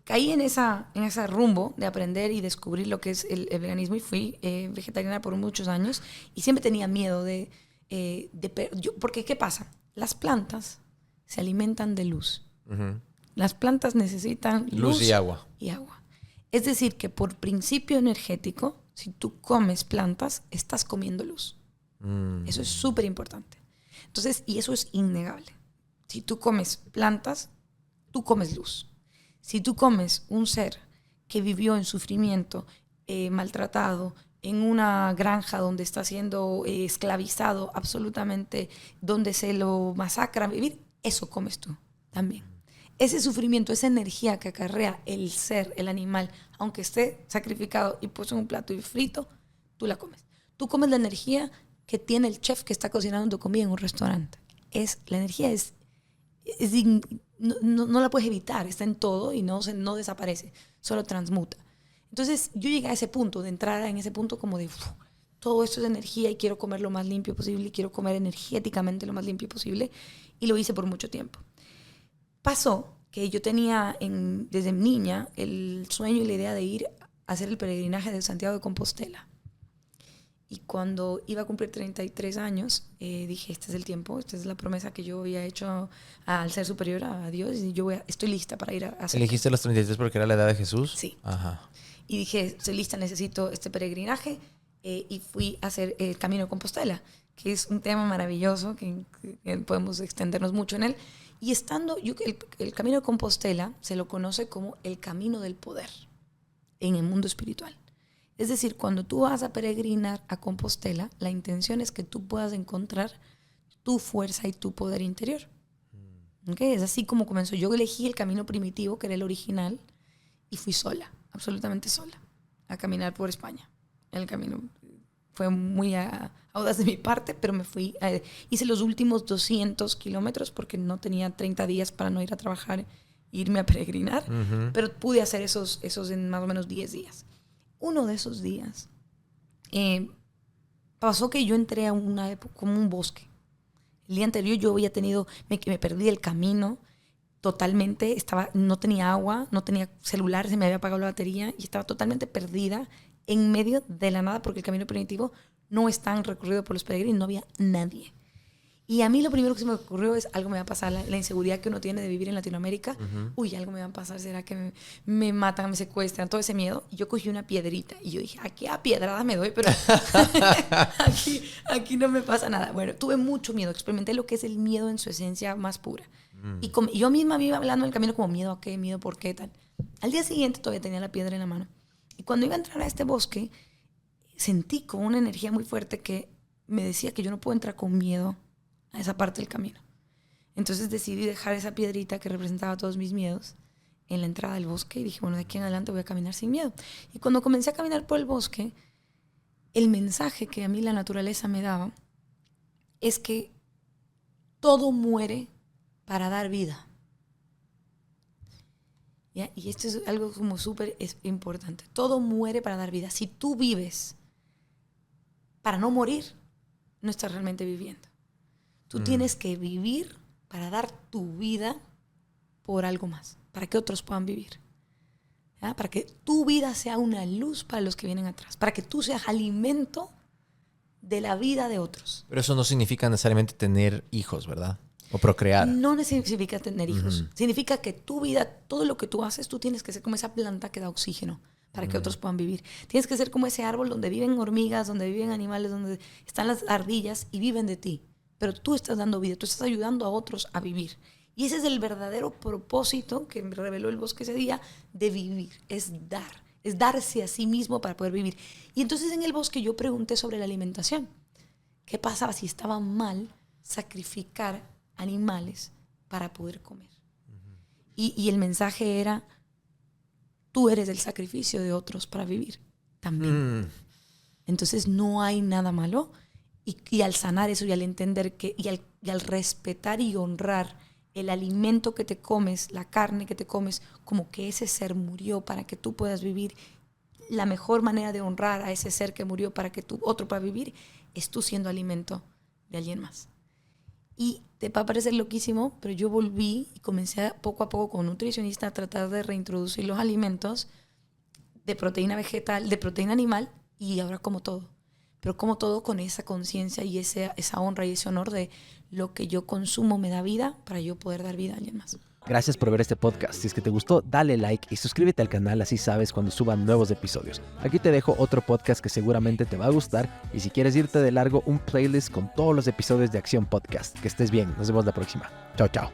caí en ese rumbo de aprender y descubrir lo que es el veganismo y fui vegetariana por muchos años y siempre tenía miedo porque ¿qué pasa? Las plantas se alimentan de luz. Uh-huh. Las plantas necesitan luz y agua. Es decir, que por principio energético, si tú comes plantas, estás comiendo luz. Eso es súper importante. Entonces, y eso es innegable. Si tú comes plantas, tú comes luz. Si tú comes un ser que vivió en sufrimiento, maltratado, en una granja donde está siendo esclavizado absolutamente, donde se lo masacra vivir, eso comes tú también. Ese sufrimiento, esa energía que acarrea el ser, el animal, aunque esté sacrificado y puesto en un plato y frito, tú la comes. Tú comes la energía que tiene el chef que está cocinando tu comida en un restaurante. La energía no la puedes evitar, está en todo y no desaparece, solo transmuta. Entonces yo llegué a ese punto, de entrar en ese punto como de todo esto es energía y quiero comer lo más limpio posible y quiero comer energéticamente lo más limpio posible, y lo hice por mucho tiempo. Pasó que yo tenía desde niña el sueño y la idea de ir a hacer el peregrinaje de Santiago de Compostela. Y cuando iba a cumplir 33 años, dije, este es el tiempo, esta es la promesa que yo había hecho al ser superior, a Dios, y yo estoy lista para ir a hacer. ¿Elegiste los 33 porque era la edad de Jesús? Sí. Ajá. Y dije, estoy lista, necesito este peregrinaje, y fui a hacer el Camino de Compostela, que es un tema maravilloso, que podemos extendernos mucho en él. Y estando, el Camino de Compostela se lo conoce como el camino del poder en el mundo espiritual. Es decir, cuando tú vas a peregrinar a Compostela, la intención es que tú puedas encontrar tu fuerza y tu poder interior. ¿Okay? Es así como comenzó. Yo elegí el camino primitivo, que era el original, y fui sola, absolutamente sola, a caminar por España. El camino fue muy audaz de mi parte, pero me fui. Hice los últimos 200 kilómetros porque no tenía 30 días para no ir a trabajar e irme a peregrinar, pero pude hacer esos en más o menos 10 días. Uno de esos días pasó que yo entré a una época como un bosque. El día anterior yo había me perdí el camino totalmente, no tenía agua, no tenía celular, se me había apagado la batería y estaba totalmente perdida en medio de la nada, porque el camino primitivo no es tan recorrido por los peregrinos, no había nadie. Y a mí lo primero que se me ocurrió es, algo me va a pasar, la inseguridad que uno tiene de vivir en Latinoamérica. Uy, algo me va a pasar, ¿será que me matan, me secuestran? Todo ese miedo. Y yo cogí una piedrita y yo dije, aquí a piedrada me doy, pero aquí no me pasa nada. Bueno, tuve mucho miedo, experimenté lo que es el miedo en su esencia más pura. Y yo misma me iba hablando en el camino como, ¿miedo a qué? ¿Miedo por qué? Tal. Al día siguiente todavía tenía la piedra en la mano. Y cuando iba a entrar a este bosque, sentí como una energía muy fuerte que me decía que yo no puedo entrar con miedo a esa parte del camino. Entonces decidí dejar esa piedrita que representaba todos mis miedos en la entrada del bosque y dije, bueno, de aquí en adelante voy a caminar sin miedo. Y cuando comencé a caminar por el bosque, el mensaje que a mí la naturaleza me daba es que todo muere para dar vida. ¿Ya? Y esto es algo como súper importante. Todo muere para dar vida. Si tú vives para no morir, no estás realmente viviendo. Tú tienes que vivir para dar tu vida por algo más, para que otros puedan vivir. ¿Ya? Para que tu vida sea una luz para los que vienen atrás, para que tú seas alimento de la vida de otros. Pero eso no significa necesariamente tener hijos, ¿verdad? O procrear. No significa tener hijos. Significa que tu vida, todo lo que tú haces, tú tienes que ser como esa planta que da oxígeno para que otros puedan vivir. Tienes que ser como ese árbol donde viven hormigas, donde viven animales, donde están las ardillas y viven de ti. Pero tú estás dando vida, tú estás ayudando a otros a vivir. Y ese es el verdadero propósito que me reveló el bosque ese día, de vivir, es darse a sí mismo para poder vivir. Y entonces en el bosque yo pregunté sobre la alimentación. ¿Qué pasaba si estaba mal sacrificar animales para poder comer? Y el mensaje era, tú eres el sacrificio de otros para vivir también. Entonces no hay nada malo. Y al sanar eso y al entender y al respetar y honrar el alimento que te comes, la carne que te comes, como que ese ser murió para que tú puedas vivir, la mejor manera de honrar a ese ser que murió para que otro pueda vivir es tú siendo alimento de alguien más. Y te va a parecer loquísimo, pero yo volví y comencé poco a poco con un nutricionista a tratar de reintroducir los alimentos de proteína vegetal, de proteína animal, y ahora como todo. Pero como todo con esa conciencia y esa honra y ese honor de lo que yo consumo me da vida para yo poder dar vida a alguien más. Gracias por ver este podcast. Si es que te gustó, dale like y suscríbete al canal, así sabes cuando suban nuevos episodios. Aquí te dejo otro podcast que seguramente te va a gustar, y si quieres irte de largo, un playlist con todos los episodios de Acción Podcast. Que estés bien, nos vemos la próxima. Chao, chao.